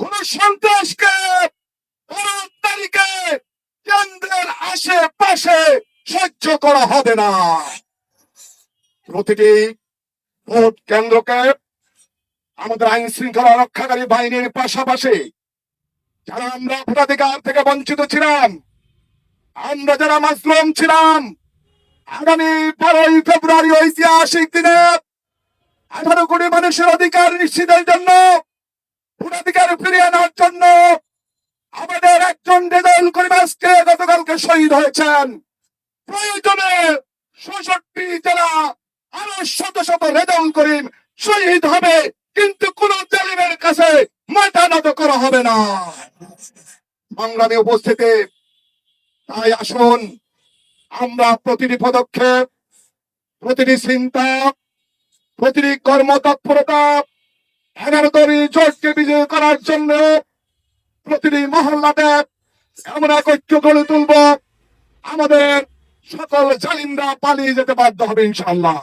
কোন সন্ত্রাসকে তারিখে কেন্দ্রের আশেপাশে সহ্য করা হবে না। প্রতিটি ভোট কেন্দ্রকে আমাদের আইন শৃঙ্খলা রক্ষাকারী বাহিনীর পাশাপাশি যারা আমরা ভোটাধিকার থেকে বঞ্চিত ছিলাম, আমরা যারা মাজলুম ছিলাম, আগামী 12ই ফেব্রুয়ারি ঐতিহাসিক দিনে 18 কোটি মানুষের অধিকার নিশ্চিতের জন্য, ভোটাধিকার ফিরিয়ে আনার জন্য আমাদের একজন রেজাউল করিম আজকে গতকালকে শহীদ হয়েছেন। প্রয়োজনে 66 জেলা আরো শত শত রেজাউল করিম শহীদ হবে, কিন্তু কোন জালিমের কাছে মাথা নত করা হবে না। সংগ্রামী উপস্থিতি, তাই আসুন আমরা প্রতিটি পদক্ষেপ, প্রতিটি চিন্তা, প্রতিটি কর্মতৎপরতা 11 দলীয় জোটকে বিজয় করার জন্য প্রতিটি মহল্লাতে এমন এক ঐক্য গড়ে তুলব, আমাদের সকল জালিমরা পালিয়ে যেতে বাধ্য হবে ইনশাআল্লাহ।